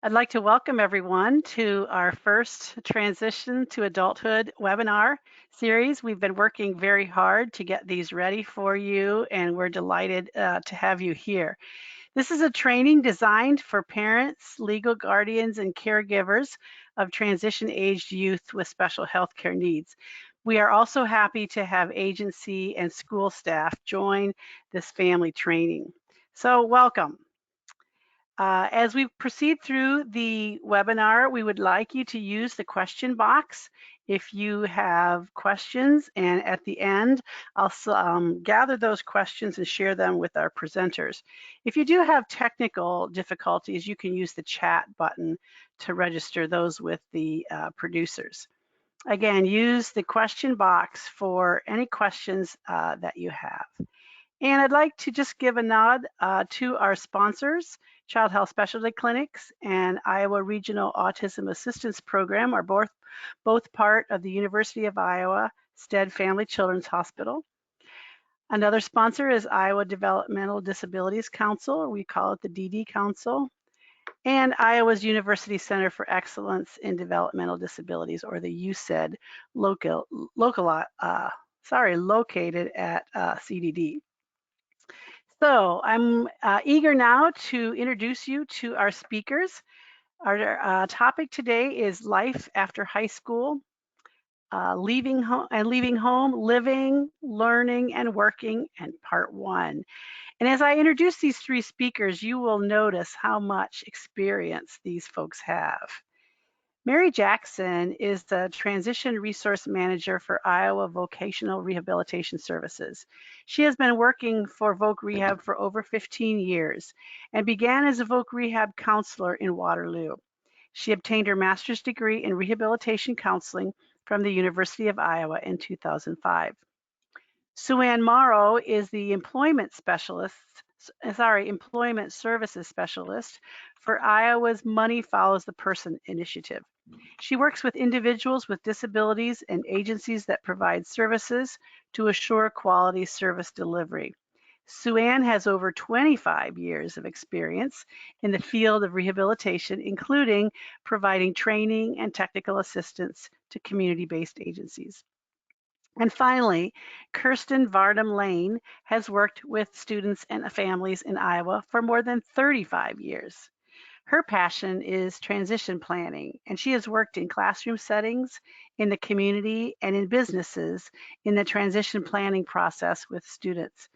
I'd like to welcome everyone to our first Transition to Adulthood webinar series. We've been working very hard to get these ready for you, and we're delighted to have you here. This is a training designed for parents, legal guardians, and caregivers of transition-aged youth with special healthcare needs. We are also happy to have agency and school staff join this family training. So welcome. As we proceed through the webinar, we would like you to use the question box if you have questions, and at the end, I'll gather those questions and share them with our presenters. If you do have technical difficulties, you can use the chat button to register those with the producers. Again, use the question box for any questions that you have. And I'd like to just give a nod to our sponsors. Child Health Specialty Clinics and Iowa Regional Autism Assistance Program are both part of the University of Iowa Stead Family Children's Hospital. Another sponsor is Iowa Developmental Disabilities Council, or we call it the DD Council, and Iowa's University Center for Excellence in Developmental Disabilities, or the UCED, located at CDD. So I'm eager now to introduce you to our speakers. Our topic today is life after high school, leaving home, living, learning, and working, and part one. And as I introduce these three speakers, you will notice how much experience these folks have. Mary Jackson is the Transition Resource Manager for Iowa Vocational Rehabilitation Services. She has been working for Voc Rehab for over 15 years and began as a Voc Rehab counselor in Waterloo. She obtained her master's degree in rehabilitation counseling from the University of Iowa in 2005. Sue-Ann Morrow is the employment services specialist for Iowa's Money Follows the Person initiative. She works with individuals with disabilities and agencies that provide services to assure quality service delivery. Sue-Ann has over 25 years of experience in the field of rehabilitation, including providing training and technical assistance to community-based agencies. And finally, Kirsten Vardam Lane has worked with students and families in Iowa for more than 35 years. Her passion is transition planning, and she has worked in classroom settings, in the community, and in businesses in the transition planning process with students.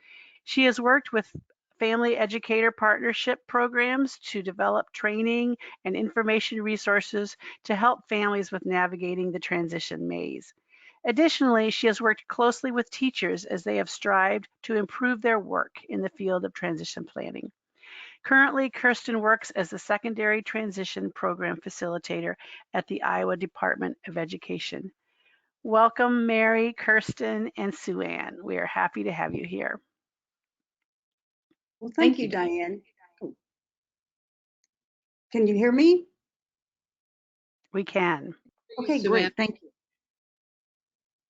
She has worked with family educator partnership programs to develop training and information resources to help families with navigating the transition maze. Additionally, she has worked closely with teachers as they have strived to improve their work in the field of transition planning. Currently, Kirsten works as the Secondary Transition Program Facilitator at the Iowa Department of Education. Welcome, Mary, Kirsten, and Sue-Ann. We are happy to have you here. Well, thank you, Diane. Can you hear me? We can. Okay, great. Thank you.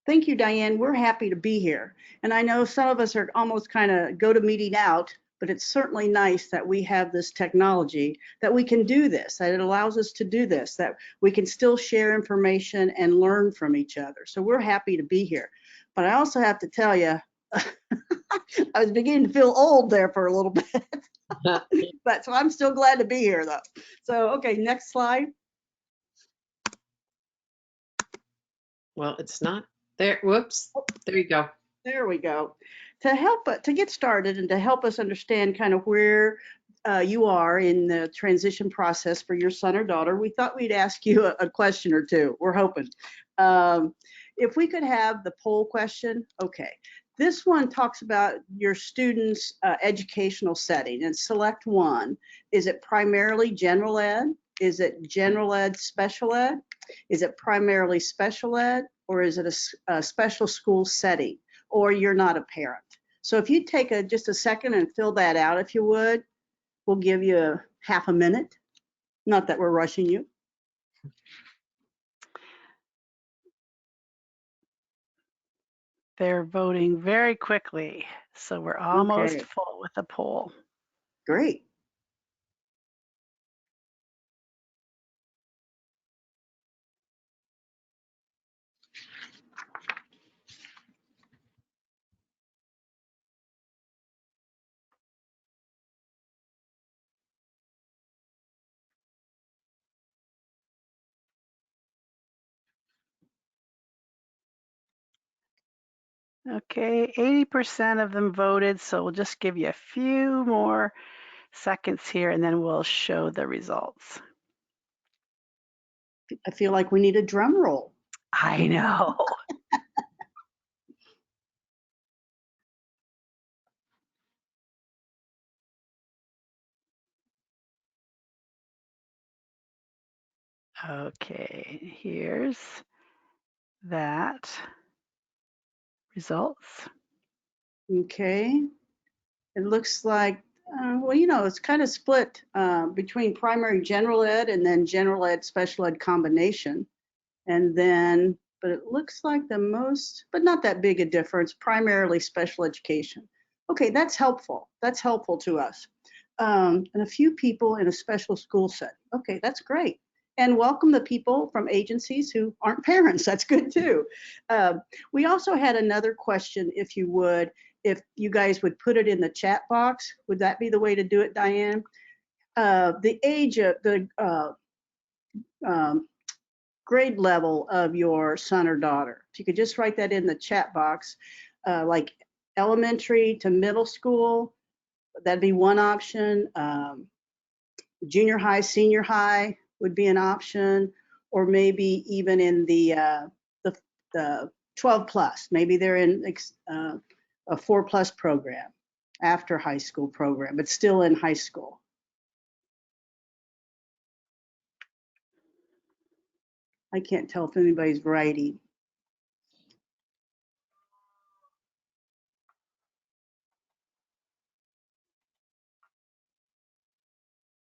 Thank you, Diane. We're happy to be here. And I know some of us are almost kind of go to meeting out, but it's certainly nice that we have this technology, that we can do this, that it allows us to do this, that we can still share information and learn from each other. So we're happy to be here. But I also have to tell you, I was beginning to feel old there for a little bit. But so I'm still glad to be here though. So, okay, next slide. Well, it's not there. Whoops. There you go. There we go. To get started and to help us understand kind of where you are in the transition process for your son or daughter, we thought we'd ask you a question or two. We're hoping. If we could have the poll question, okay. This one talks about your student's educational setting, and select one. Is it primarily general ed? Is it general ed, special ed? Is it primarily special ed, or is it a special school setting, or you're not a parent? So if you take just a second and fill that out, if you would, we'll give you half a minute. Not that we're rushing you. They're voting very quickly, so we're almost full with the poll. Great. Okay, 80% of them voted, so we'll just give you a few more seconds here and then we'll show the results. I feel like we need a drum roll. I know. Okay, here's that results. Okay. It looks like, well, you know, it's kind of split between primary general ed and then general ed, special ed combination. And then, but it looks like the most, but not that big a difference, primarily special education. Okay, that's helpful. That's helpful to us. And a few people in a special school setting. Okay, that's great. And welcome the people from agencies who aren't parents. That's good too. We also had another question, if you would, if you guys would put it in the chat box. Would that be the way to do it, Diane? The age of the grade level of your son or daughter. If you could just write that in the chat box, like elementary to middle school, that'd be one option. Junior high, senior high would be an option, or maybe even in the 12 plus. Maybe they're in a 4+ program after high school program, but still in high school. I can't tell if anybody's writing.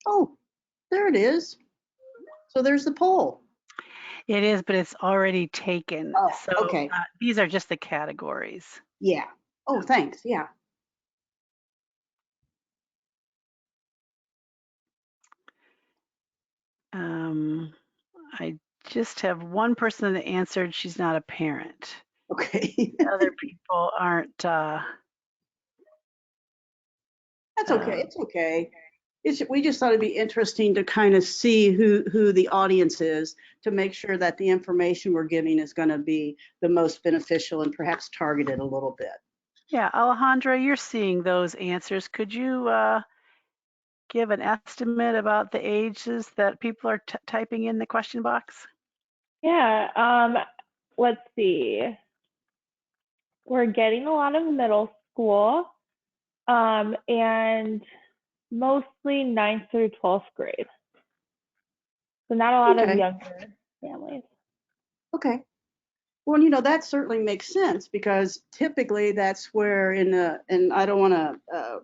Oh, there it is. So there's the poll. It is, but it's already taken. Oh, So okay. these are just the categories. Yeah. Oh, thanks. Yeah. I just have one person that answered she's not a parent. Okay. Other people aren't. That's okay. It's okay. We just thought it'd be interesting to kind of see who the audience is, to make sure that the information we're giving is going to be the most beneficial and perhaps targeted a little bit. Yeah, Alejandra, you're seeing those answers. Could you give an estimate about the ages that people are typing in the question box? Yeah, let's see. We're getting a lot of middle school, and mostly 9th through 12th grade. So not a lot of Okay. younger families. Okay. Well, you know, that certainly makes sense, because typically that's where and I don't want to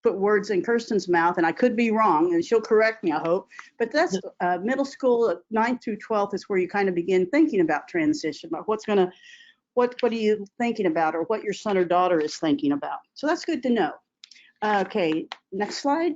put words in Kirsten's mouth, and I could be wrong, and she'll correct me, I hope. But that's middle school, 9th through 12th is where you kind of begin thinking about transition, about what are you thinking about, or what your son or daughter is thinking about. So that's good to know. Okay, next slide.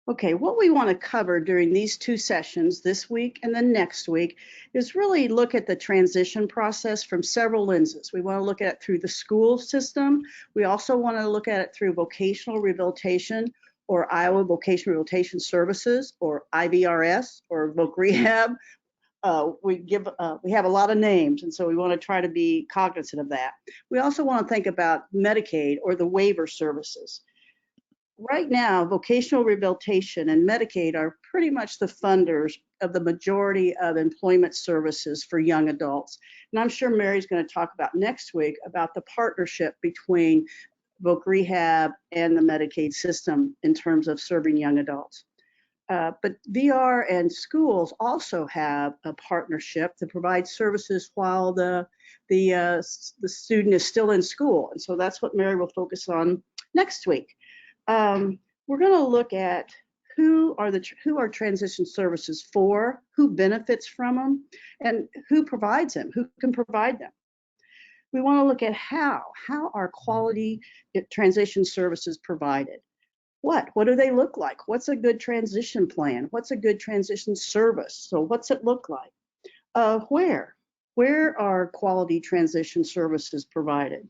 Okay, what we want to cover during these 2 sessions, this week and then next week, is really look at the transition process from several lenses. We want to look at it through the school system. We also want to look at it through vocational rehabilitation, or Iowa Vocational Rehabilitation Services, or IVRS, or Voc Rehab. We have a lot of names, and so we want to try to be cognizant of that. We also want to think about Medicaid, or the waiver services. Right now, vocational rehabilitation and Medicaid are pretty much the funders of the majority of employment services for young adults. And I'm sure Mary's going to talk about next week about the partnership between Voc Rehab and the Medicaid system in terms of serving young adults. But VR and schools also have a partnership to provide services while the student is still in school. And so that's what Mary will focus on next week. We're going to look at who are transition services for, who benefits from them, and who provides them, who can provide them. We want to look at how are quality transition services provided. What do they look like? What's a good transition plan? What's a good transition service? So what's it look like? Where are quality transition services provided?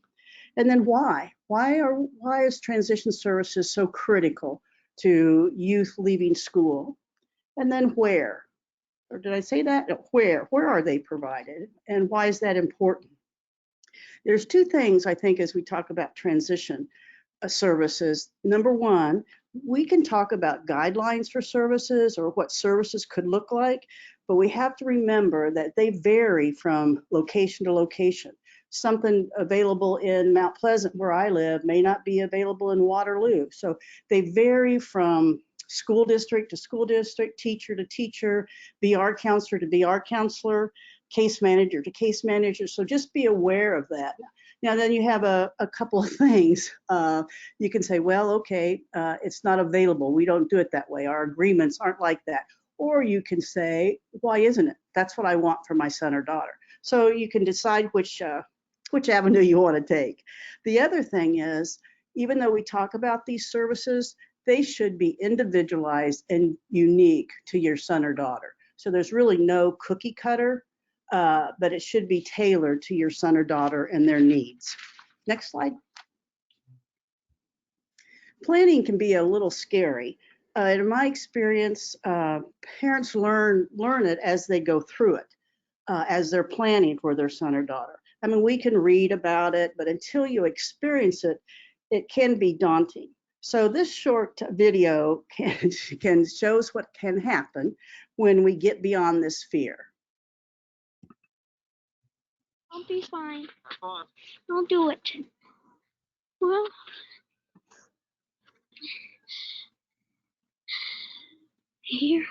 And then why? Why is transition services so critical to youth leaving school? And then where? or did I say that? No, where are they provided, and why is that important? There's two things I think as we talk about transition services. Number one, we can talk about guidelines for services or what services could look like, but we have to remember that they vary from location to location. Something available in Mount Pleasant, where I live, may not be available in Waterloo. So they vary from school district to school district, teacher to teacher, BR counselor to BR counselor, case manager to case manager. So just be aware of that. Now, then you have a couple of things. You can say, well, okay, it's not available. We don't do it that way. Our agreements aren't like that. Or you can say, why isn't it? That's what I want for my son or daughter. So you can decide which avenue you want to take. The other thing is, even though we talk about these services, they should be individualized and unique to your son or daughter. So there's really no cookie cutter, but it should be tailored to your son or daughter and their needs. Next slide. Planning can be a little scary. In my experience, parents learn it as they go through it, as they're planning for their son or daughter. I mean, we can read about it, but until you experience it, it can be daunting. So this short video can shows what can happen when we get beyond this fear. I'll be fine. I'll do it. Well, here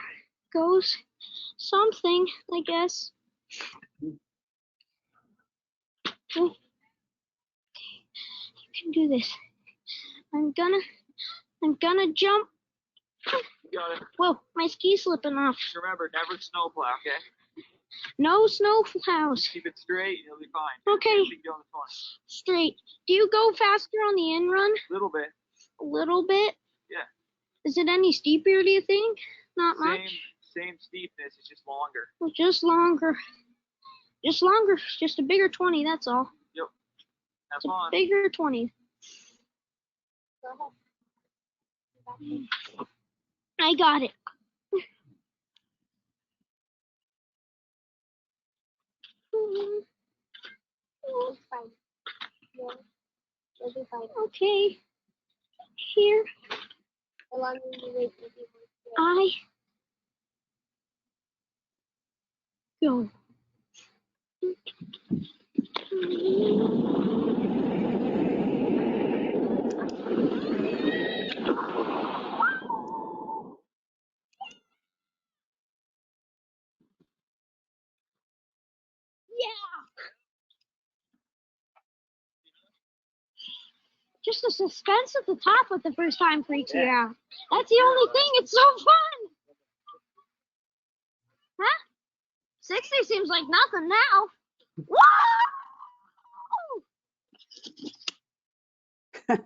goes something, I guess. Okay. You can do this. I'm gonna jump. You got it. Whoa, my ski's slipping off. Just remember, never snowplow, okay? No snow plows. Keep it straight, you'll be fine. Okay. You'll be on the phone. Straight. Do you go faster on the in run? A little bit. A little bit? Yeah. Is it any steeper, do you think? Not much? Same steepness, it's just longer. Well, just longer. Just longer. Just a bigger 20, that's all. Yep. Have It's a fun. bigger 20. I got it. Okay. Here. I go. Just the suspense at the top with the first time freaks you out. That's the only thing. It's so fun. Huh? 60 seems like nothing now. Woo!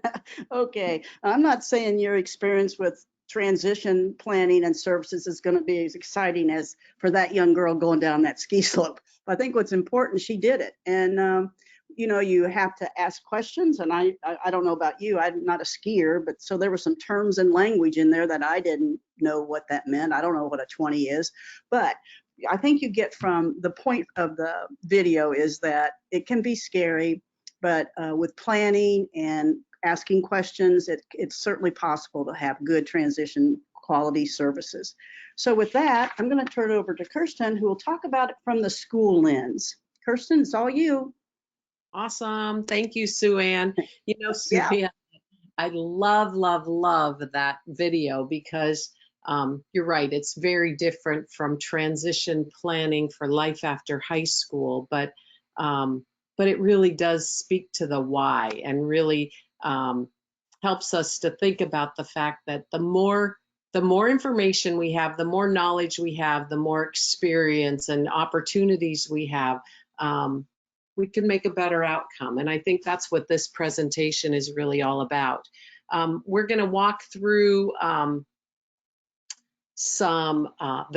Okay, I'm not saying your experience with transition planning and services is going to be as exciting as for that young girl going down that ski slope. But I think what's important, she did it. And you know, you have to ask questions, and I don't know about you, I'm not a skier, but so there were some terms and language in there that I didn't know what that meant. I don't know what a 20 is, but I think you get from the point of the video is that it can be scary, but with planning and asking questions, it's certainly possible to have good transition quality services. So with that, I'm going to turn it over to Kirsten, who will talk about it from the school lens. Kirsten, it's all you. Awesome. Thank you, Sue Ann. You know, Sue Yeah. Ann, I love that video because you're right. It's very different from transition planning for life after high school, but it really does speak to the why and really helps us to think about the fact that the more information we have, the more knowledge we have, the more experience and opportunities we have, we can make a better outcome. And I think that's what this presentation is really all about. We're going to walk through the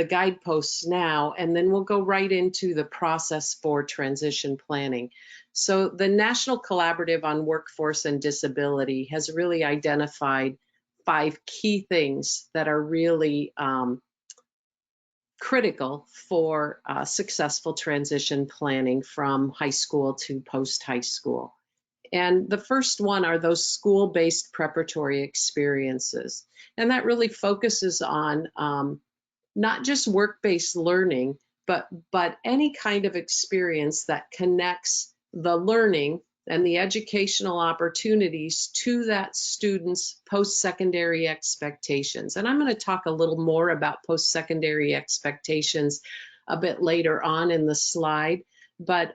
guideposts now, and then we'll go right into the process for transition planning. So the National Collaborative on Workforce and Disability has really identified 5 key things that are really critical for successful transition planning from high school to post-high school. And the first one are those school-based preparatory experiences. And that really focuses on not just work-based learning, but any kind of experience that connects the learning and the educational opportunities to that student's post-secondary expectations. And I'm going to talk a little more about post-secondary expectations a bit later on in the slide, but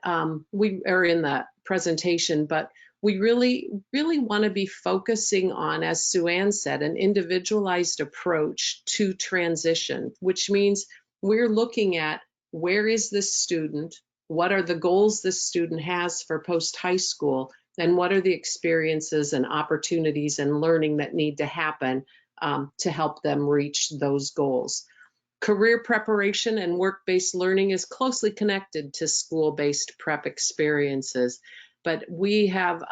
we are in the presentation, but we really want to be focusing on, as Sue Ann said, an individualized approach to transition, which means we're looking at where is this student, what are the goals this student has for post-high school, and what are the experiences and opportunities and learning that need to happen to help them reach those goals. Career preparation and work-based learning is closely connected to school-based prep experiences, but we have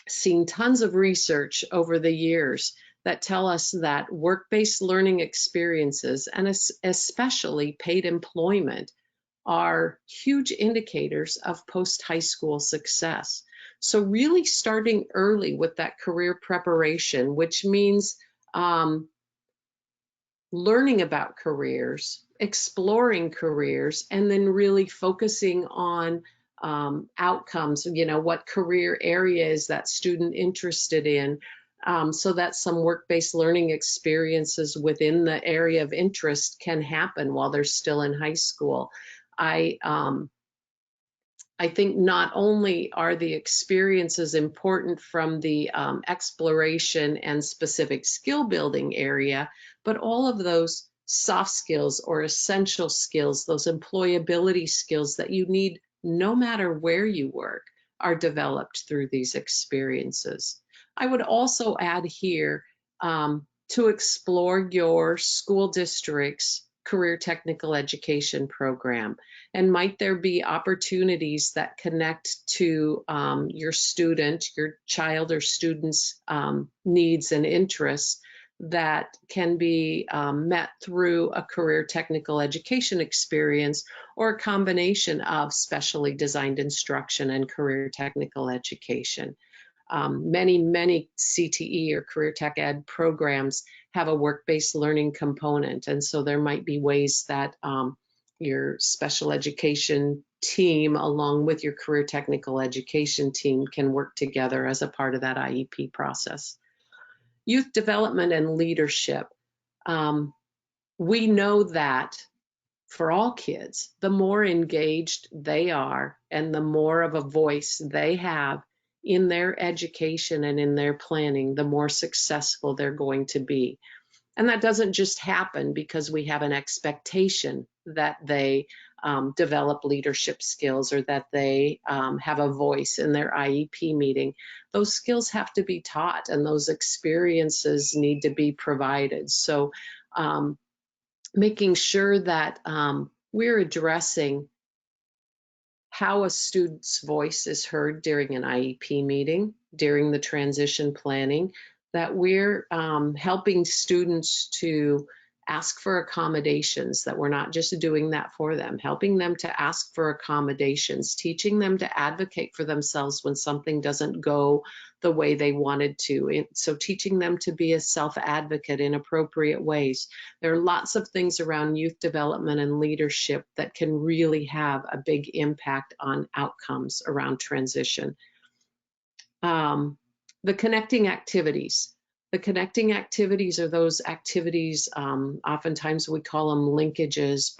seen tons of research over the years that tell us that work-based learning experiences, and especially paid employment, are huge indicators of post-high school success. So really starting early with that career preparation, which means learning about careers, exploring careers, and then really focusing on outcomes, what career area is that student interested in, so that some work-based learning experiences within the area of interest can happen while they're still in high school. I think not only are the experiences important from the exploration and specific skill building area, but all of those soft skills or essential skills, those employability skills that you need no matter where you work, are developed through these experiences. I would also add here to explore your school district's career technical education program. And might there be opportunities that connect to your student, your child or student's needs and interests that can be met through a career technical education experience, or a combination of specially designed instruction and career technical education. Many CTE or career tech ed programs have a work-based learning component, and so there might be ways that your special education team along with your career technical education team can work together as a part of that IEP process. Youth development and leadership. We know that for all kids, the more engaged they are and the more of a voice they have in their education and in their planning, the more successful they're going to be. And that doesn't just happen because we have an expectation that they develop leadership skills or that they have a voice in their IEP meeting. Those skills have to be taught and those experiences need to be provided. So making sure that we're addressing how a student's voice is heard during an IEP meeting, during the transition planning, that we're helping students to ask for accommodations, that we're not just doing that for them, helping them to ask for accommodations, teaching them to advocate for themselves when something doesn't go the way they wanted to. So teaching them to be a self-advocate in appropriate ways. There are lots of things around youth development and leadership that can really have a big impact on outcomes around transition. The connecting activities. The connecting activities are those activities, oftentimes we call them linkages,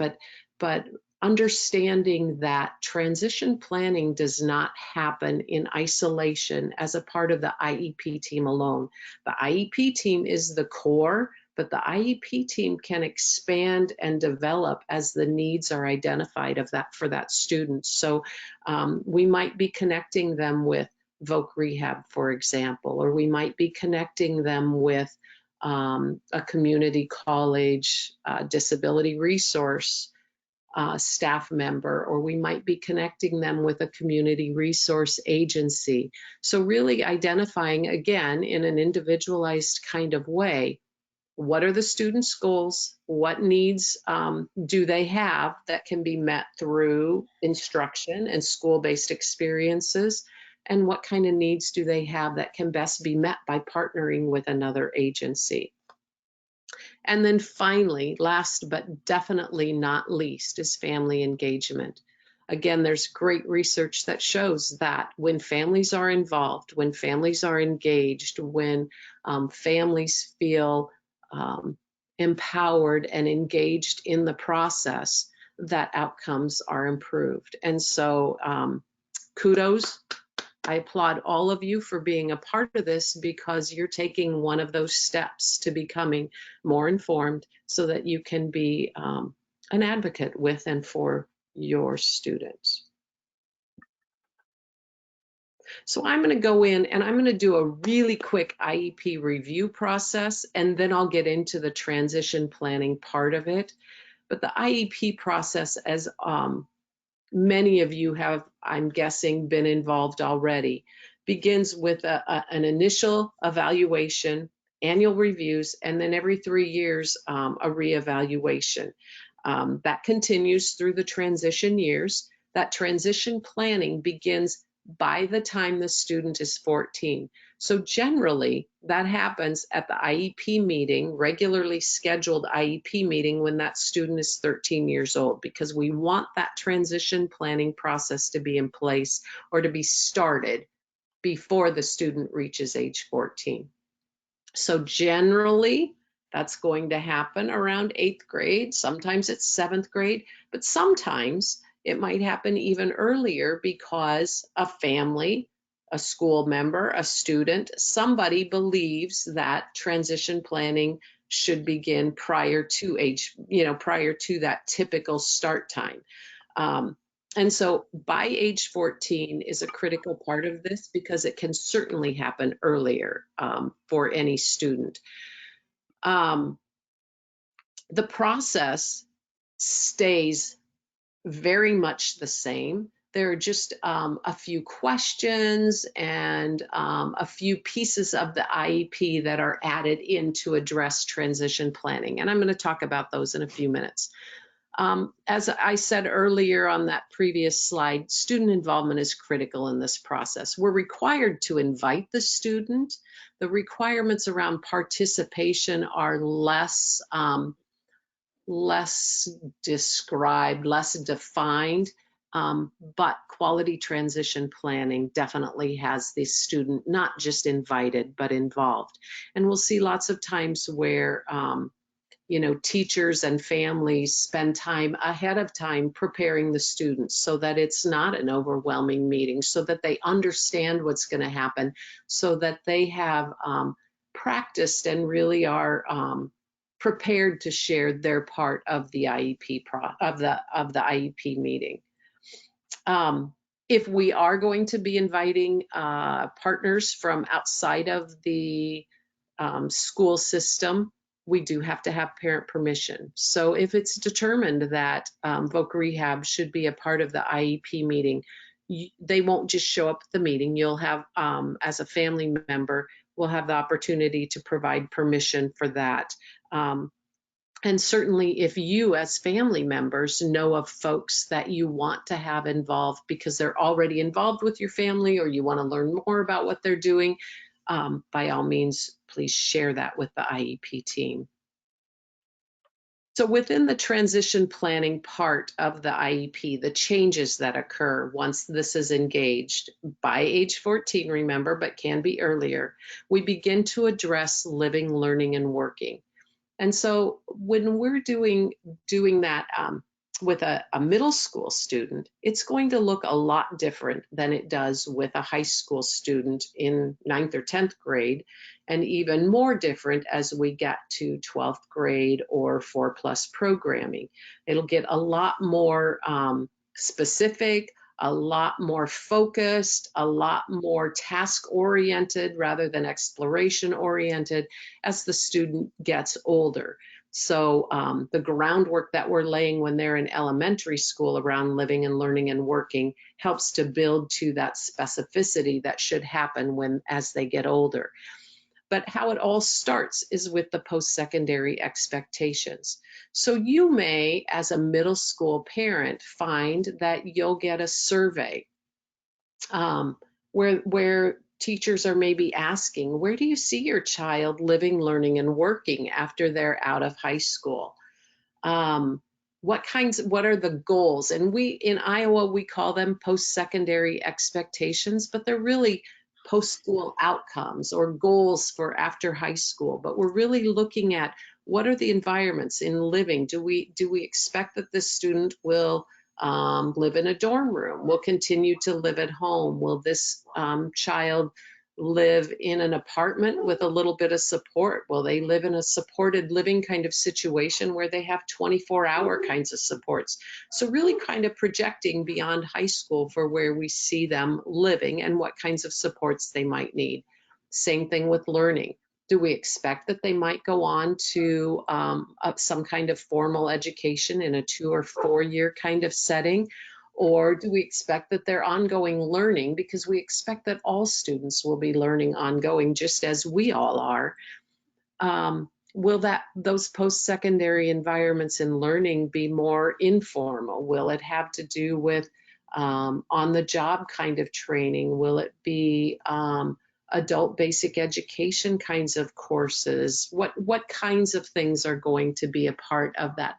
but understanding that transition planning does not happen in isolation as a part of the IEP team alone. The IEP team is the core, but the IEP team can expand and develop as the needs are identified for that student. So we might be connecting them with voc rehab, for example, or we might be connecting them with a community college disability resource staff member, or we might be connecting them with a community resource agency. So really identifying, again, in an individualized kind of way, what are the students' goals? What needs do they have that can be met through instruction and school-based experiences? And what kind of needs do they have that can best be met by partnering with another agency? And then finally, last but definitely not least, is family engagement. Again, there's great research that shows that when families are involved, when families are engaged, when families feel empowered and engaged in the process, that outcomes are improved. And so kudos. I applaud all of you for being a part of this, because you're taking one of those steps to becoming more informed so that you can be an advocate with and for your students. So I'm going to go in and I'm going to do a really quick IEP review process, and then I'll get into the transition planning part of it. But the IEP process, as many of you have, I'm guessing, been involved already, begins with an initial evaluation, annual reviews, and then every 3 years, a reevaluation. That continues through the transition years. That transition planning begins by the time the student is 14. So generally, that happens at the IEP meeting, regularly scheduled IEP meeting, when that student is 13 years old, because we want that transition planning process to be in place or to be started before the student reaches age 14. So generally, that's going to happen around 8th grade. Sometimes it's 7th grade, but sometimes it might happen even earlier because a family, a school member, a student, somebody believes that transition planning should begin prior to age, prior to that typical start time. And so by age 14 is a critical part of this, because it can certainly happen earlier for any student. The process stays very much the same. There are just a few questions and a few pieces of the IEP that are added in to address transition planning. And I'm going to talk about those in a few minutes. As I said earlier on that previous slide, student involvement is critical in this process. We're required to invite the student. The requirements around participation are less described, less defined, but quality transition planning definitely has the student not just invited, but involved. And we'll see lots of times where teachers and families spend time ahead of time preparing the students so that it's not an overwhelming meeting, so that they understand what's going to happen, so that they have practiced and really are prepared to share their part of the IEP of the IEP meeting. If we are going to be inviting partners from outside of the school system, we do have to have parent permission. So if it's determined that Voc Rehab should be a part of the IEP meeting, they won't just show up at the meeting. You'll have, as a family member, we'll have the opportunity to provide permission for that. And certainly if you as family members know of folks that you want to have involved because they're already involved with your family, or you want to learn more about what they're doing, by all means, please share that with the IEP team. So within the transition planning part of the IEP, the changes that occur once this is engaged by age 14, remember, but can be earlier, we begin to address living, learning, and working. And so when we're doing that with a middle school student, it's going to look a lot different than it does with a high school student in 9th or 10th grade, and even more different as we get to 12th grade or 4+ programming. It'll get a lot more specific, a lot more focused, a lot more task-oriented rather than exploration-oriented as the student gets older. So the groundwork that we're laying when they're in elementary school around living and learning and working helps to build to that specificity that should happen as they get older. But how it all starts is with the post-secondary expectations. So you may, as a middle school parent, find that you'll get a survey where teachers are maybe asking, where do you see your child living, learning, and working after they're out of high school? What are the goals? And in Iowa, we call them post-secondary expectations, but they're really post-school outcomes or goals for after high school. But we're really looking at what are the environments in living? Do we expect that this student will live in a dorm room? Will continue to live at home? Will this child live in an apartment with a little bit of support? Will they live in a supported living kind of situation where they have 24-hour kinds of supports? So really kind of projecting beyond high school for where we see them living and what kinds of supports they might need. Same thing with learning. Do we expect that they might go on to some kind of formal education in a 2 or 4 year kind of setting? Or do we expect that they're ongoing learning, because we expect that all students will be learning ongoing just as we all are? Will those post-secondary environments in learning be more informal? Will it have to do with on-the-job kind of training? Will it be adult basic education kinds of courses? What kinds of things are going to be a part of that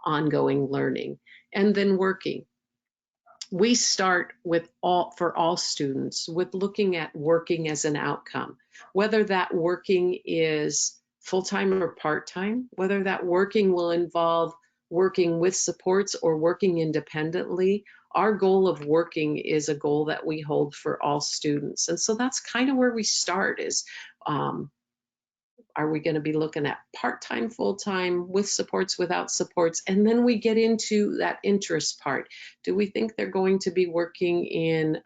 ongoing learning? And then working. We start for all students with looking at working as an outcome, whether that working is full-time or part-time, whether that working will involve working with supports or working independently. Our goal of working is a goal that we hold for all students. And so that's kind of where we start is, are we going to be looking at part-time, full-time, with supports, without supports? And then we get into that interest part. Do we think they're going to be working in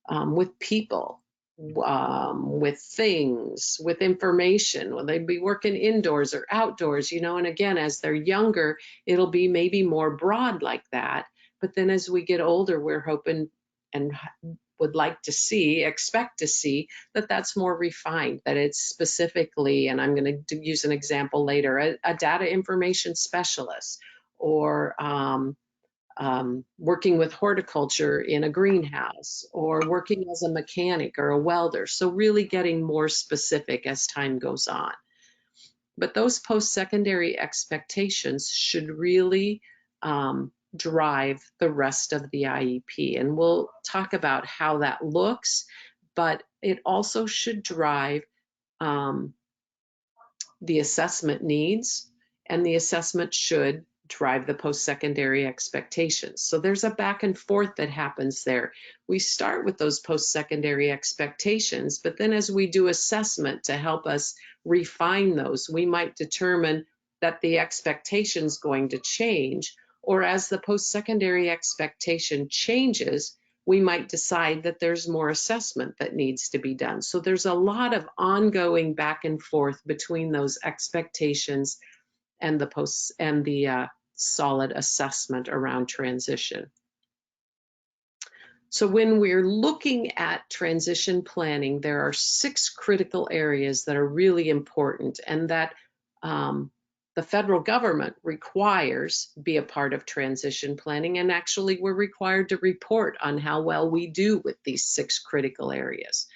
with people, with things, with information? Will they be working indoors or outdoors? And again, as they're younger, it'll be maybe more broad like that. But then as we get older, we're hoping and would like to expect to see that that's more refined, that it's specifically, and I'm going to use an example later, a data information specialist, or working with horticulture in a greenhouse, or working as a mechanic or a welder. So really getting more specific as time goes on. But those post-secondary expectations should really drive the rest of the IEP. And we'll talk about how that looks, but it also should drive the assessment needs, and the assessment should drive the post-secondary expectations. So there's a back and forth that happens there. We start with those post-secondary expectations, but then as we do assessment to help us refine those, we might determine that the expectation is going to change, or as the post-secondary expectation changes, we might decide that there's more assessment that needs to be done. So there's a lot of ongoing back and forth between those expectations and the solid assessment around transition. So when we're looking at transition planning, there are 6 critical areas that are really important, and that the federal government requires be a part of transition planning, and actually we're required to report on how well we do with these 6 critical areas.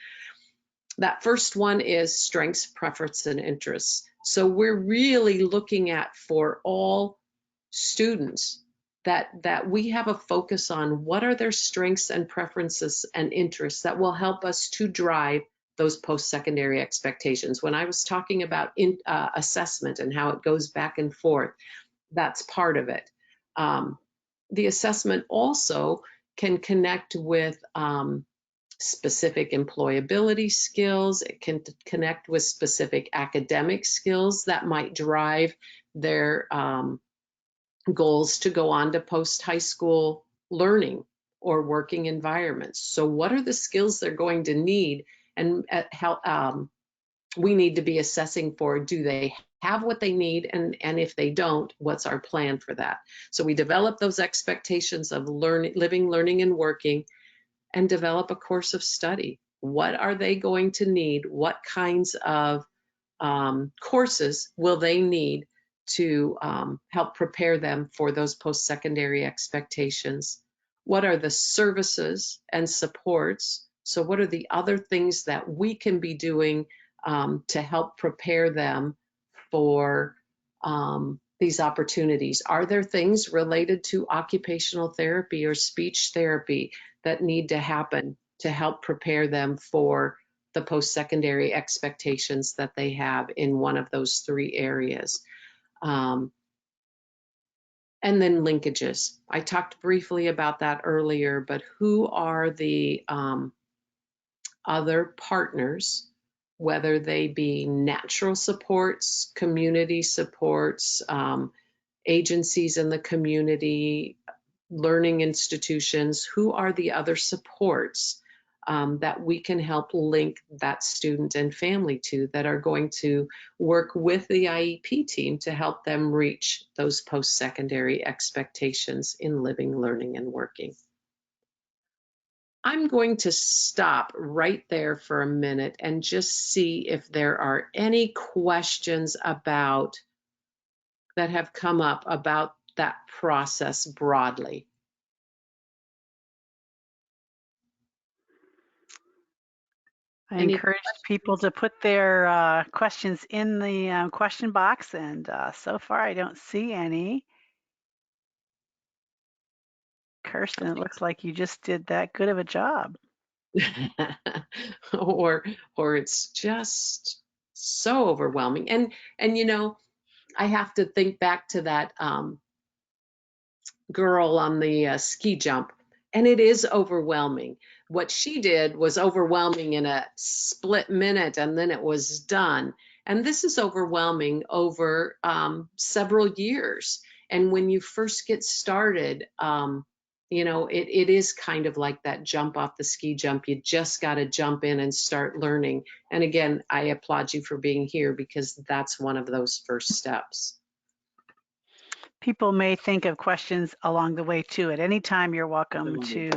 That first one is strengths, preference, and interests. So we're really looking at, for all students, that we have a focus on what are their strengths and preferences and interests that will help us to drive those post-secondary expectations. When I was talking about assessment and how it goes back and forth, that's part of it. The assessment also can connect with specific employability skills. It can connect with specific academic skills that might drive their goals to go on to post-high school learning or working environments. So what are the skills they're going to need, and how we need to be assessing for, do they have what they need, and if they don't, what's our plan for that? So we develop those expectations of living, learning, and working, and develop a course of study. What are they going to need? What kinds of courses will they need to help prepare them for those post-secondary expectations? What are the services and supports? So what are the other things that we can be doing to help prepare them for these opportunities? Are there things related to occupational therapy or speech therapy that need to happen to help prepare them for the post-secondary expectations that they have in one of those three areas? And then linkages. I talked briefly about that earlier, but who are the other partners, whether they be natural supports, community supports, agencies in the community, learning institutions, who are the other supports that we can help link that student and family to, that are going to work with the IEP team to help them reach those post-secondary expectations in living, learning, and working. I'm going to stop right there for a minute and just see if there are any questions that have come up about that process broadly. I encourage people to put their questions in the question box, and so far I don't see any. Kirsten, it looks like you just did that good of a job. or it's just so overwhelming. And you know, I have to think back to that girl on the ski jump, and it is overwhelming. What she did was overwhelming in a split minute, and then it was done. And this is overwhelming over several years. And when you first get started, you know, it is kind of like that jump off the ski jump. You just got to jump in and start learning. And again, I applaud you for being here, because that's one of those first steps. People may think of questions along the way too. At any time, you're welcome to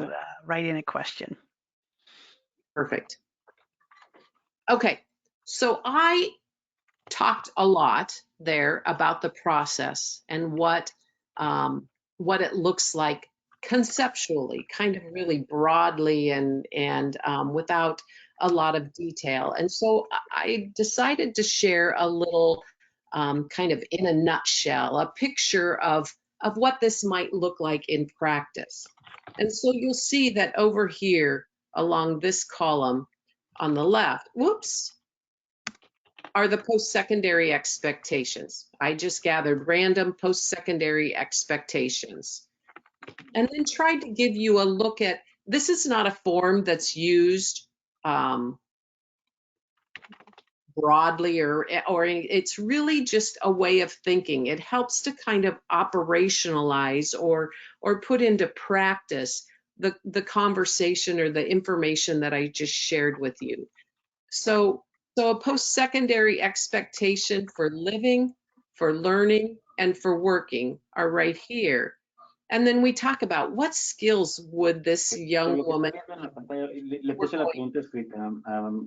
write in a question. Perfect. Okay, so I talked a lot there about the process and what it looks like conceptually, kind of really broadly and without a lot of detail. And so I decided to share a little kind of in a nutshell, a picture of what this might look like in practice. And so you'll see that over here along this column on the left, are the post-secondary expectations. I just gathered random post-secondary expectations and then tried to give you a look at, this is not a form that's used broadly or it's really just a way of thinking. It helps to kind of operationalize or put into practice the conversation or the information that I just shared with you. So a post-secondary expectation for living, for learning, and for working are right here. And then we talk about what skills would this young woman... Le puse la pregunta escrita,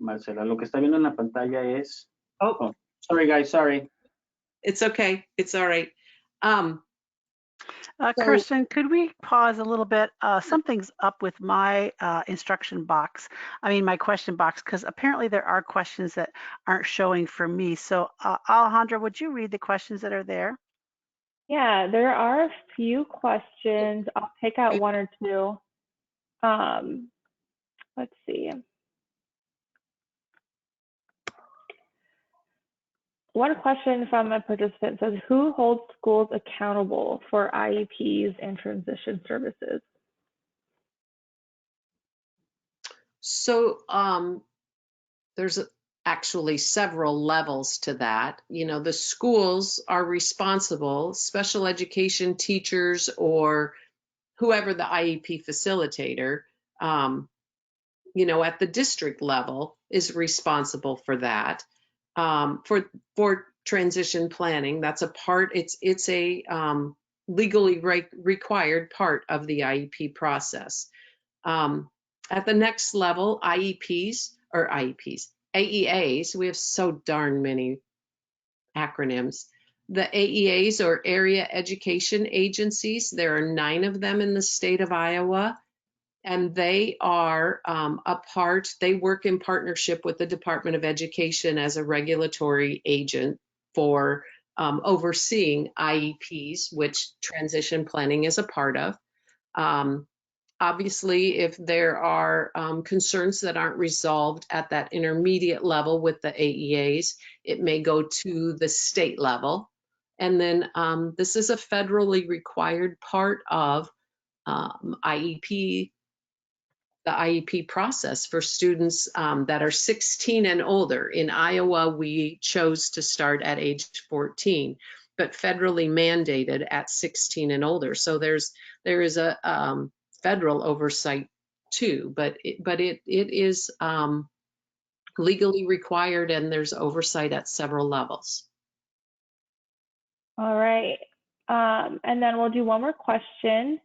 Marcela. Lo que está viendo en la pantalla es... Oh, sorry guys, sorry. It's okay, it's all right. Kirsten, could we pause a little bit? Something's up with my instruction box. I mean, my question box, because apparently there are questions that aren't showing for me. So Alejandra, would you read the questions that are there? Yeah, there are a few questions. I'll pick out one or two. Let's see. One question from a participant says, who holds schools accountable for IEPs and transition services? So there's actually several levels to that. You know, the schools are responsible, special education teachers or whoever the IEP facilitator, you know, at the district level is responsible for that. For transition planning, that's a part, it's a legally required part of the IEP process. At the next level, AEAs, we have so darn many acronyms. The AEAs, or Area Education Agencies, there are 9 of them in the state of Iowa, and they are they work in partnership with the Department of Education as a regulatory agent for overseeing IEPs, which transition planning is a part of. Obviously, if there are concerns that aren't resolved at that intermediate level with the AEAs, it may go to the state level. And then this is a federally required part of IEP, the IEP process for students that are 16 and older. In Iowa, we chose to start at age 14, but federally mandated at 16 and older. So there is a federal oversight too, but it is legally required, and there's oversight at several levels. All right. And then we'll do one more question.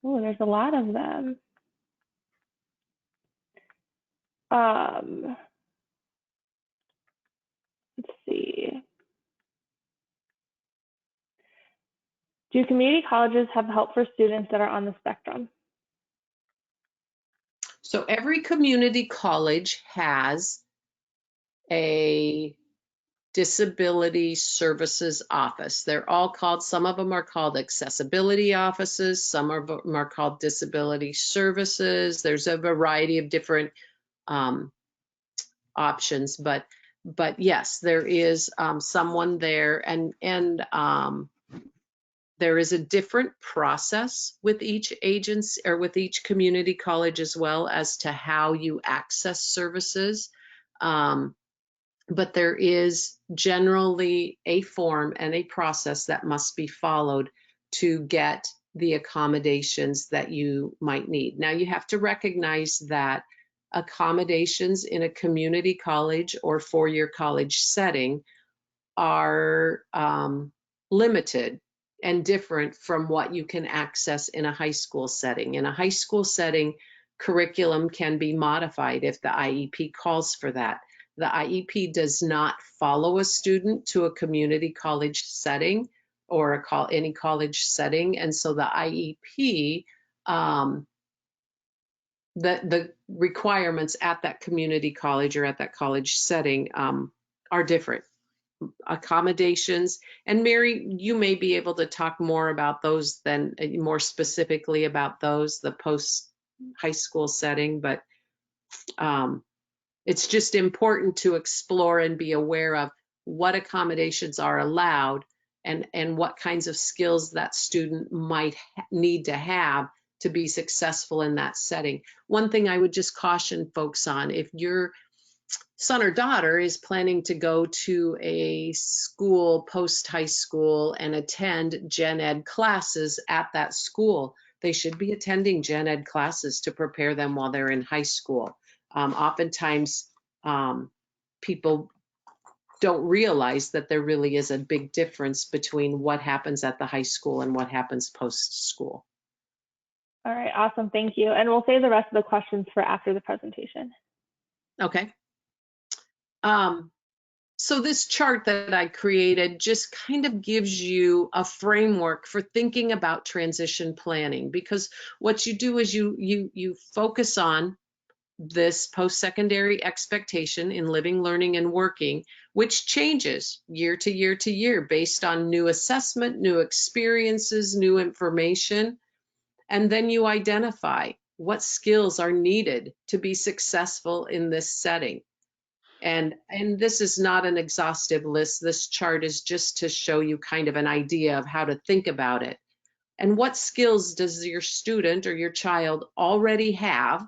Oh, there's a lot of them. Let's see. Do community colleges have help for students that are on the spectrum? So every community college has a disability services office. They're all called, some of them are called accessibility offices, some of them are called disability services. There's a variety of different options, but yes, there is someone there, and there is a different process with each agency or with each community college as well as to how you access services. But there is generally a form and a process that must be followed to get the accommodations that you might need. Now, you have to recognize that accommodations in a community college or four-year college setting are limited and different from what you can access in a high school setting. In a high school setting, curriculum can be modified if the IEP calls for that. The IEP does not follow a student to a community college setting or any college setting, and so the IEP, the requirements at that community college or at that college setting are different. Accommodations, and Mary, you may be able to talk more about those than more specifically about those, the post high school setting, but it's just important to explore and be aware of what accommodations are allowed and what kinds of skills that student might need to have to be successful in that setting. One thing I would just caution folks on, if your son or daughter is planning to go to a school post high school and attend gen ed classes at that school, they should be attending gen ed classes to prepare them while they're in high school. Oftentimes, people don't realize that there really is a big difference between what happens at the high school and what happens post-school. All right, awesome, thank you. And we'll save the rest of the questions for after the presentation. Okay. So this chart that I created just kind of gives you a framework for thinking about transition planning, because what you do is you focus on this post-secondary expectation in living, learning, and working, which changes year to year to year based on new assessment, new experiences, new information. And then you identify what skills are needed to be successful in this setting. And this is not an exhaustive list. This chart is just to show you kind of an idea of how to think about it. And what skills does your student or your child already have?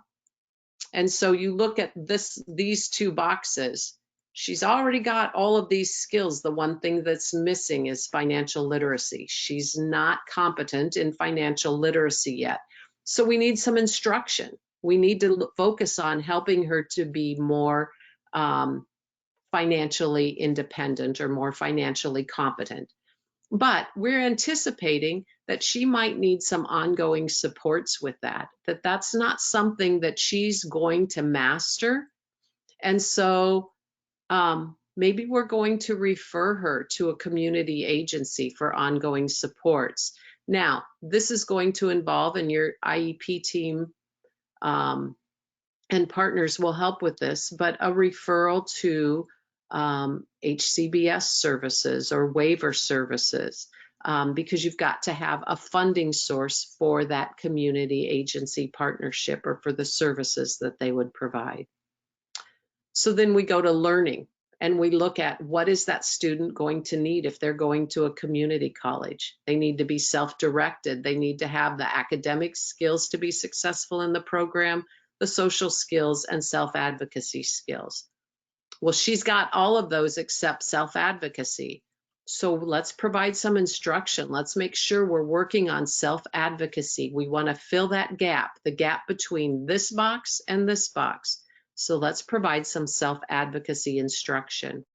And so you look at these two boxes. She's already got all of these skills. The one thing that's missing is financial literacy. She's not competent in financial literacy yet. So we need some instruction. We need to focus on helping her to be more financially independent or more financially competent. But we're anticipating that she might need some ongoing supports with that, that's not something that she's going to master. And so maybe we're going to refer her to a community agency for ongoing supports. Now, this is going to involve, and your IEP team and partners will help with this, but a referral to HCBS services or waiver services, because you've got to have a funding source for that community agency partnership or for the services that they would provide. So then we go to learning and we look at what is that student going to need if they're going to a community college. They need to be self-directed. They need to have the academic skills to be successful in the program, the social skills, and self-advocacy skills. Well, she's got all of those except self-advocacy. So let's provide some instruction. Let's make sure we're working on self-advocacy. We want to fill that gap, the gap between this box and this box. So let's provide some self-advocacy instruction.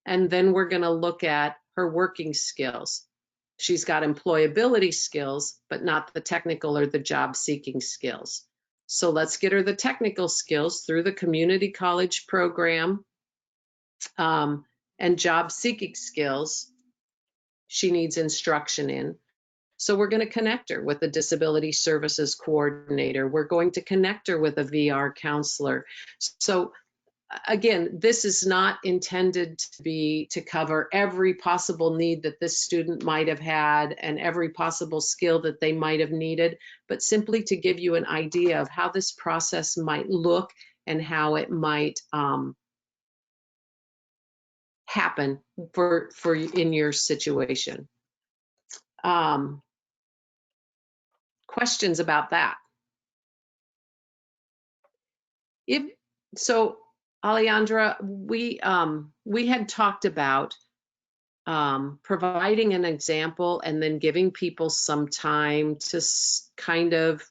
And then we're going to look at her working skills. She's got employability skills, but not the technical or the job-seeking skills. So let's get her the technical skills through the community college program, and job-seeking skills she needs instruction in. So we're going to connect her with a disability services coordinator. We're going to connect her with a VR counselor. So again, this is not intended to cover every possible need that this student might have had and every possible skill that they might have needed, but simply to give you an idea of how this process might look and how it might happen for in your situation. Questions about that? So, Alejandra, we had talked about providing an example and then giving people some time to kind of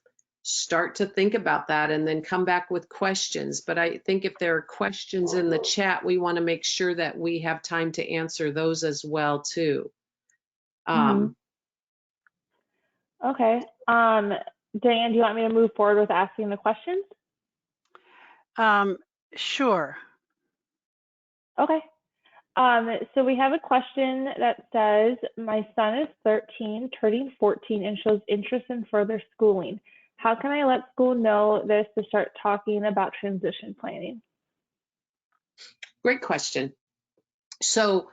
start to think about that and then come back with questions. But I think if there are questions in the chat, we want to make sure that we have time to answer those as well too. Okay. Diane, do you want me to move forward with asking the questions? Sure. Okay. So we have a question that says, my son is 13, turning 14, and shows interest in further schooling. How can I let school know this to start talking about transition planning? Great question. So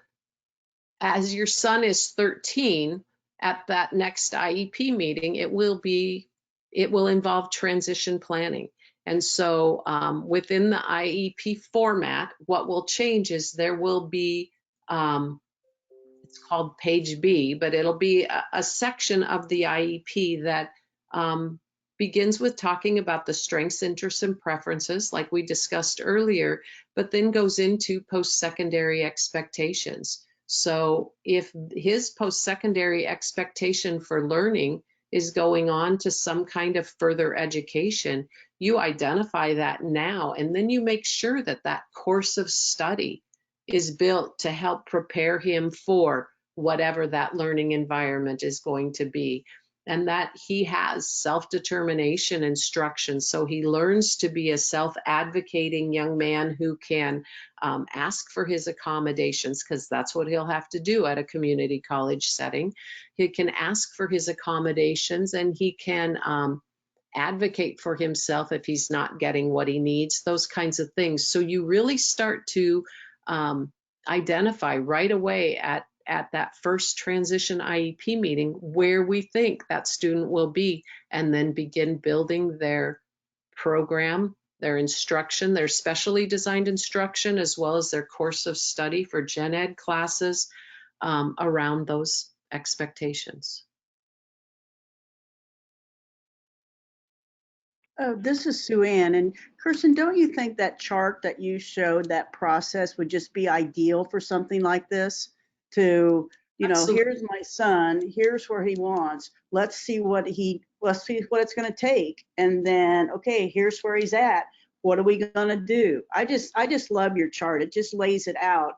as your son is 13, at that next IEP meeting, it will involve transition planning. And so within the IEP format, what will change is there will be, it's called page B, but it'll be a section of the IEP that begins with talking about the strengths, interests, and preferences, like we discussed earlier, but then goes into post-secondary expectations. So if his post-secondary expectation for learning is going on to some kind of further education, you identify that now, and then you make sure that that course of study is built to help prepare him for whatever that learning environment is going to be. And that he has self-determination instruction, so he learns to be a self-advocating young man who can ask for his accommodations, because that's what he'll have to do at a community college setting. He can ask for his accommodations, and he can advocate for himself if he's not getting what he needs, those kinds of things. So you really start to identify right away at that first transition IEP meeting where we think that student will be, and then begin building their program, their instruction, their specially designed instruction, as well as their course of study for gen ed classes around those expectations. This is Sue Ann, and Kirsten, don't you think that chart that you showed, that process would just be ideal for something like this? To, you know, Absolutely. Here's my son, here's where he wants, let's see what it's going to take, and then, okay, here's where he's at, what are we going to do? I just love your chart. It just lays it out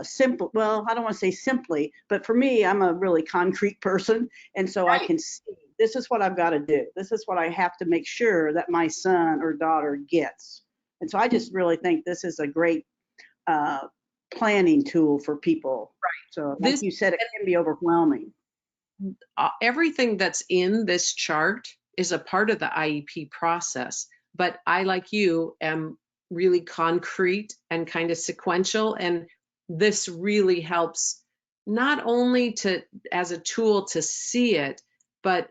simple. Well, I don't want to say simply, but for me, I'm a really concrete person. And so I Right. can see this is what I've got to do. This is what I have to make sure that my son or daughter gets. And so I just really think this is a great planning tool for people. Right. So like This, you said, it can be overwhelming. everything that's in this chart is a part of the IEP process, but I, like you, am really concrete and kind of sequential, and this really helps not only to as a tool to see it, but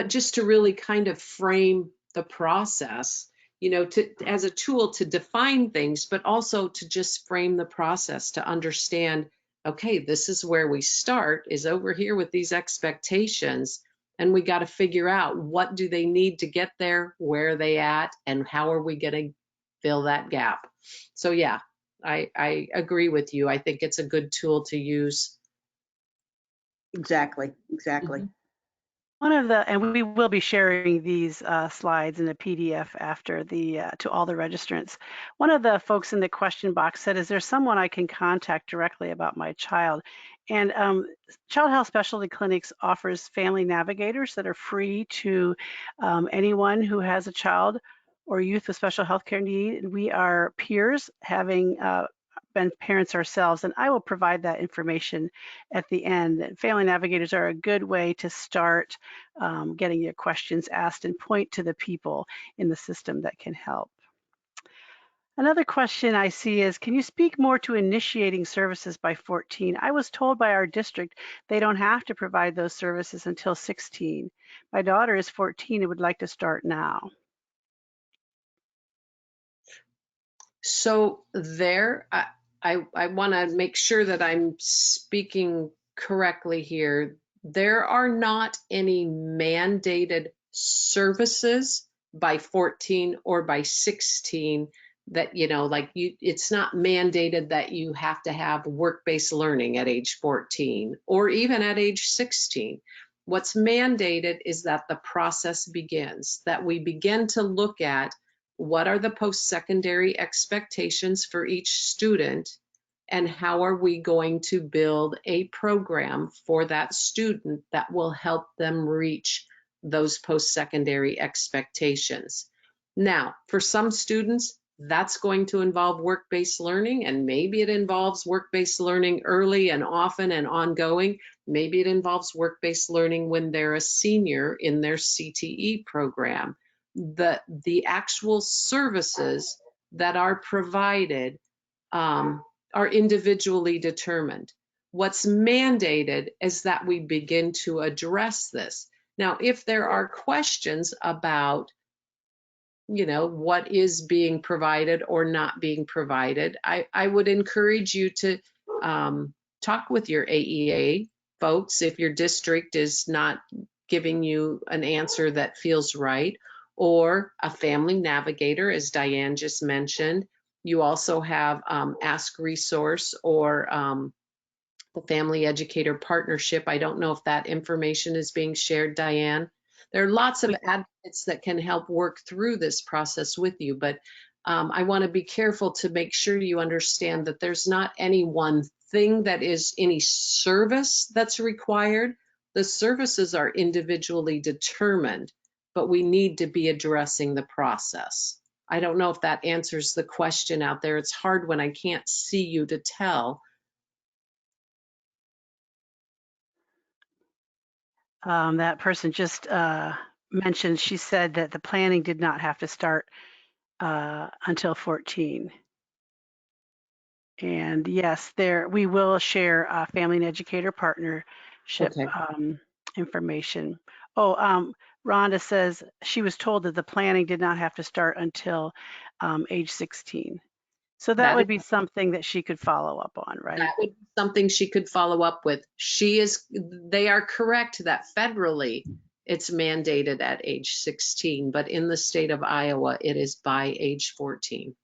just to really kind of frame the process, you know, to as a tool to define things, but also to just frame the process to understand, okay, this is where we start, is over here with these expectations, and we got to figure out what do they need to get there, where are they at, and how are we going to fill that gap. So yeah, I agree with you. I think it's a good tool to use. Exactly. Exactly. One of the, and we will be sharing these slides in a PDF after the, to all the registrants. One of the folks in the question box said, is there someone I can contact directly about my child? And Child Health Specialty Clinics offers family navigators that are free to anyone who has a child or youth with special health care need. We are peers, having been parents ourselves, and I will provide that information at the end. Family navigators are a good way to start getting your questions asked and point to the people in the system that can help. Another question I see is, can you speak more to initiating services by 14? I was told by our district they don't have to provide those services until 16. My daughter is 14 and would like to start now. So there, I want to make sure that I'm speaking correctly here. There are not any mandated services by 14 or by 16 that, you know, like you, it's not mandated that you have to have work-based learning at age 14 or even at age 16. What's mandated is that the process begins, that we begin to look at what are the post-secondary expectations for each student, and how are we going to build a program for that student that will help them reach those post-secondary expectations. Now, for some students, that's going to involve work-based learning, and maybe it involves work-based learning early and often and ongoing. Maybe it involves work-based learning when they're a senior in their CTE program. The actual services that are provided are individually determined. What's mandated is that we begin to address this. Now, if there are questions about, you know, what is being provided or not being provided, I would encourage you to talk with your AEA folks if your district is not giving you an answer that feels right, or a family navigator, as Diane just mentioned. You also have Ask Resource or the Family Educator Partnership. I don't know if that information is being shared, Diane. There are lots of advocates that can help work through this process with you, but I want to be careful to make sure you understand that there's not any one thing that is any service that's required. The services are individually determined, but we need to be addressing the process. I don't know if that answers the question out there. It's hard when I can't see you to tell. That person just mentioned, she said that the planning did not have to start until 14. And yes, there we will share Family and Educator Partnership information. Oh, Rhonda says she was told that the planning did not have to start until age 16. So that would be something that she could follow up on, right? That would be something she could follow up with. They are correct that federally it's mandated at age 16, but in the state of Iowa, it is by age 14.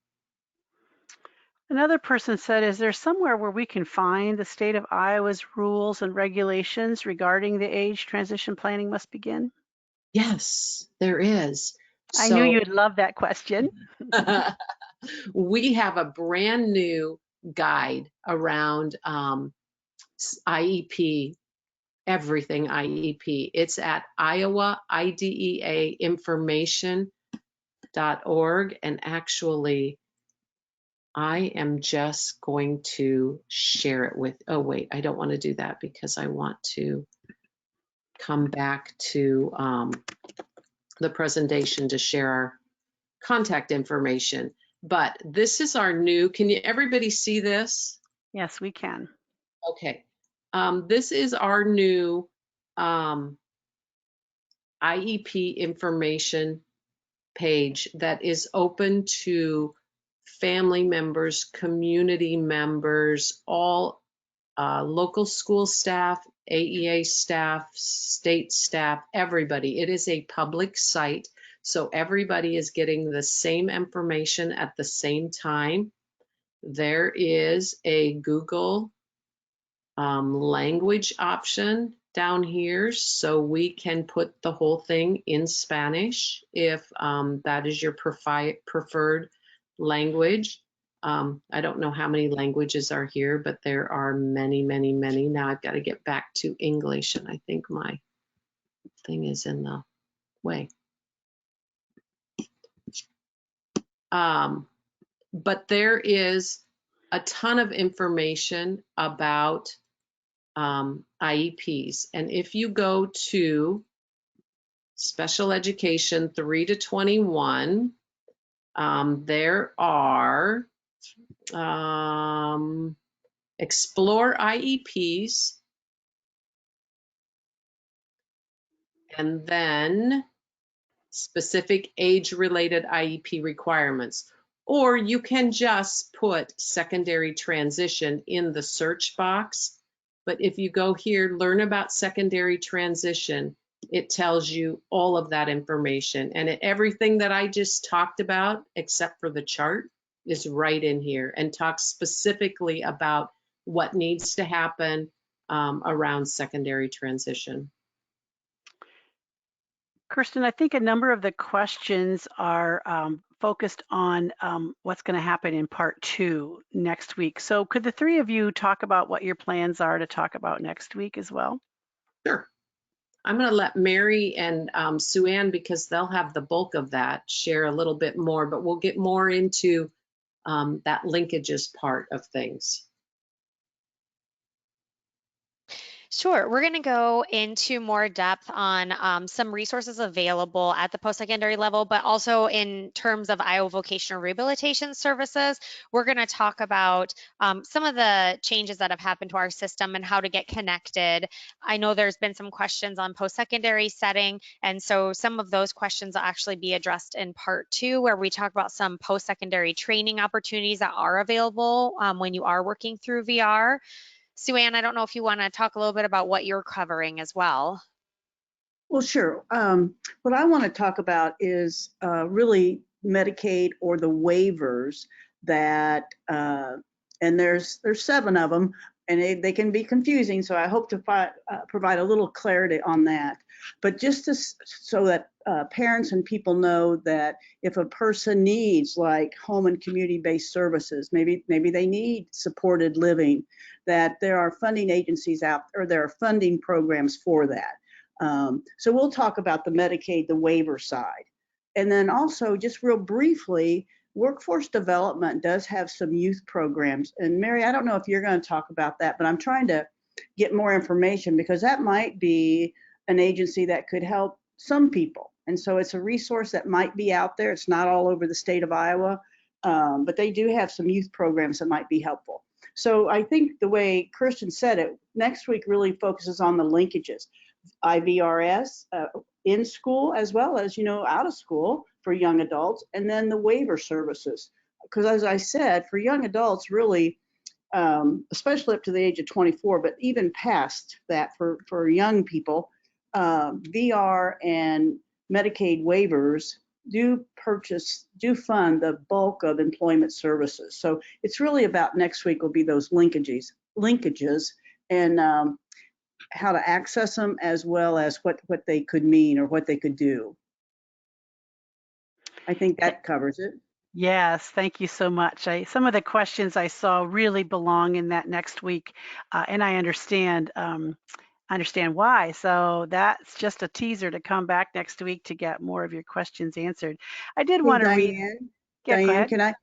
Another person said, is there somewhere where we can find the state of Iowa's rules and regulations regarding the age transition planning must begin? Yes, there is. I knew you'd love that question. We have a brand new guide around IEP, everything IEP. It's at Iowa IDEA information.org. And actually, I am just going to share it with, oh wait, I don't want to do that because I want to come back to the presentation to share our contact information. But this is our new, can you, everybody see this? Yes, we can. Okay. This is our new IEP information page that is open to family members, community members, all local school staff, AEA staff, state staff, everybody. It is a public site, so everybody is getting the same information at the same time. There is a Google language option down here, so we can put the whole thing in Spanish if that is your preferred language. I don't know how many languages are here, but there are many, many, many. Now I've got to get back to English, and I think my thing is in the way. But there is a ton of information about IEPs. And if you go to special education 3 to 21, there are explore IEPs, and then specific age-related IEP requirements. Or you can just put secondary transition in the search box. But if you go here, learn about secondary transition, it tells you all of that information. And everything that I just talked about, except for the chart, is right in here and talks specifically about what needs to happen around secondary transition. Kirsten, I think a number of the questions are focused on what's going to happen in part 2 next week. So could the three of you talk about what your plans are to talk about next week as well? Sure. I'm going to let Mary and Sue Ann, because they'll have the bulk of that, share a little bit more, but we'll get more into that linkages part of things. Sure. We're going to go into more depth on some resources available at the post-secondary level, but also in terms of Iowa Vocational Rehabilitation Services. We're going to talk about some of the changes that have happened to our system and how to get connected. I know there's been some questions on post-secondary setting, and so some of those questions will actually be addressed in part 2, where we talk about some post-secondary training opportunities that are available when you are working through VR. Sue Ann, I don't know if you want to talk a little bit about what you're covering as well. Well, sure. What I want to talk about is really Medicaid, or the waivers that, and there's 7 of them, and they can be confusing. So I hope to provide a little clarity on that. But just so that parents and people know that if a person needs like home and community-based services, maybe they need supported living, that there are funding agencies out, or there are funding programs for that. So we'll talk about the Medicaid, the waiver side. And then also, just real briefly, workforce development does have some youth programs. And Mary, I don't know if you're going to talk about that, but I'm trying to get more information, because that might be an agency that could help some people. And so it's a resource that might be out there. It's not all over the state of Iowa, but they do have some youth programs that might be helpful. So I think the way Kirsten said it, next week really focuses on the linkages, IVRS, in school as well as, out of school for young adults, and then the waiver services. Because as I said, for young adults, really, especially up to the age of 24, but even past that for young people, VR and Medicaid waivers do fund the bulk of employment services. So it's really about next week will be those linkages and how to access them, as well as what they could mean or what they could do. I think that covers it. Yes, thank you so much. Some of the questions I saw really belong in that next week, and I understand why. So that's just a teaser to come back next week to get more of your questions answered. I did Hey, want to read. Yeah, go Diane, ahead.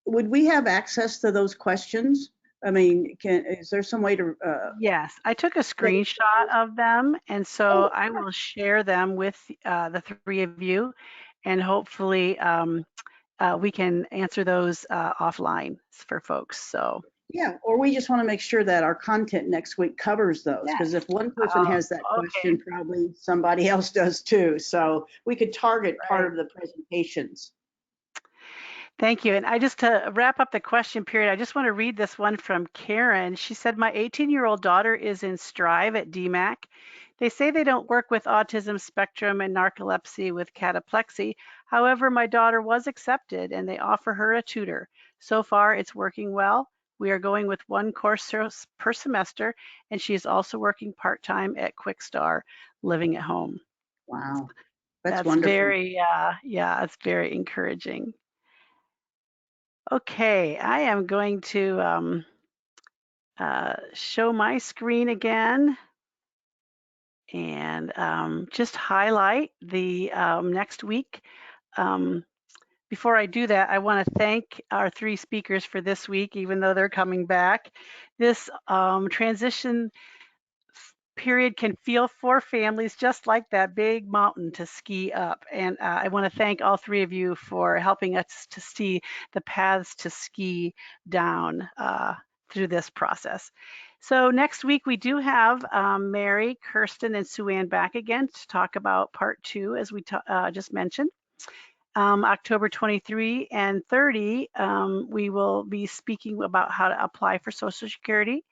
would we have access to those questions? I mean, is there some way to, Yes, I took a take screenshot photos? of them, and so Oh, I will share them with the three of you, and hopefully we can answer those offline for folks. So yeah, or we just want to make sure that our content next week covers those, yes, because if one person has that okay, question, probably somebody else does too. So we could target part right. of the presentations. Thank you. And I just to wrap up the question period, I just want to read this one from Karen. She said, my 18-year-old daughter is in Strive at DMAC. They say they don't work with autism spectrum and narcolepsy with cataplexy. However, my daughter was accepted and they offer her a tutor. So far, it's working well. We are going with one course per semester, and she is also working part-time at Quickstar, living at home. Wow, that's That's wonderful. very, yeah, it's very encouraging. Okay, I am going to show my screen again and just highlight the next week. Um, Before I do that, I want to thank our three speakers for this week, even though they're coming back. This transition period can feel for families just like that big mountain to ski up. And I want to thank all three of you for helping us to see the paths to ski down through this process. So next week we do have Mary, Kirsten, and Sue Ann back again to talk about part 2, as we just mentioned. October 23 and 30, we will be speaking about how to apply for Social Security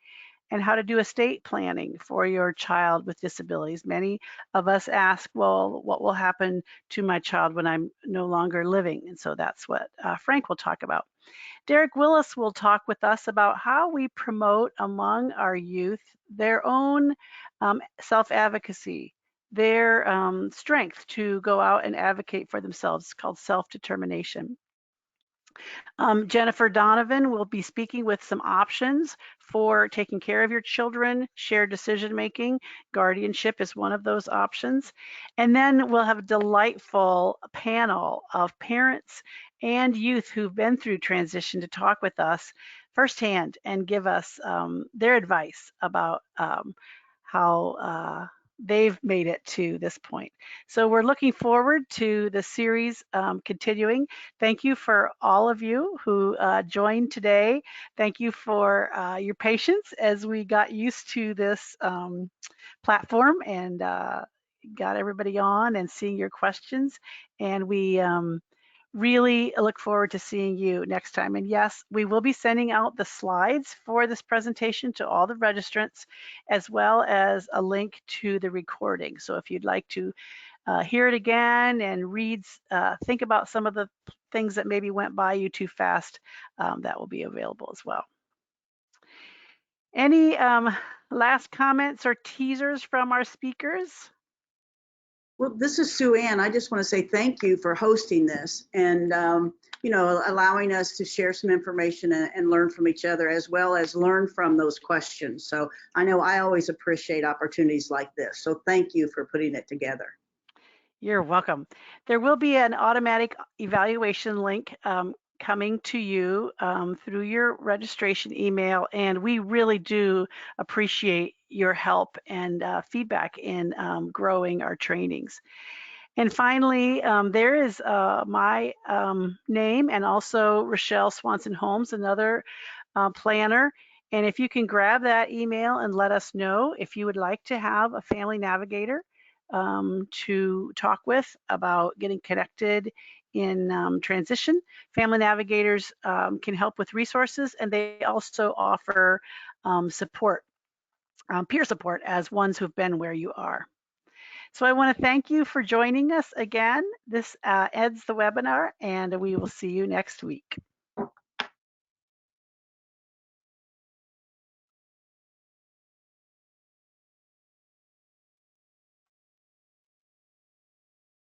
and how to do estate planning for your child with disabilities. Many of us ask, well, what will happen to my child when I'm no longer living? And so that's what Frank will talk about. Derek Willis will talk with us about how we promote among our youth their own self-advocacy, their strength to go out and advocate for themselves. It's called self-determination. Jennifer Donovan will be speaking with some options for taking care of your children, shared decision making. Guardianship is one of those options. And then we'll have a delightful panel of parents and youth who've been through transition to talk with us firsthand and give us their advice about how they've made it to this point. So we're looking forward to the series continuing. Thank you for all of you who joined today. Thank you for your patience as we got used to this platform and got everybody on and seeing your questions. And we really look forward to seeing you next time. And yes, we will be sending out the slides for this presentation to all the registrants, as well as a link to the recording. So if you'd like to hear it again and think about some of the things that maybe went by you too fast, that will be available as well. Any last comments or teasers from our speakers? Well, this is Sue Ann. I just want to say thank you for hosting this and, allowing us to share some information and learn from each other, as well as learn from those questions. So I know I always appreciate opportunities like this. So thank you for putting it together. You're welcome. There will be an automatic evaluation link coming to you through your registration email, and we really do appreciate your help and feedback in growing our trainings. And finally, there is my name and also Rochelle Swanson Holmes, another planner. And if you can grab that email and let us know if you would like to have a family navigator to talk with about getting connected in transition. Family navigators can help with resources, and they also offer support, peer support, as ones who've been where you are. So I want to thank you for joining us again. This ends the webinar, and we will see you next week.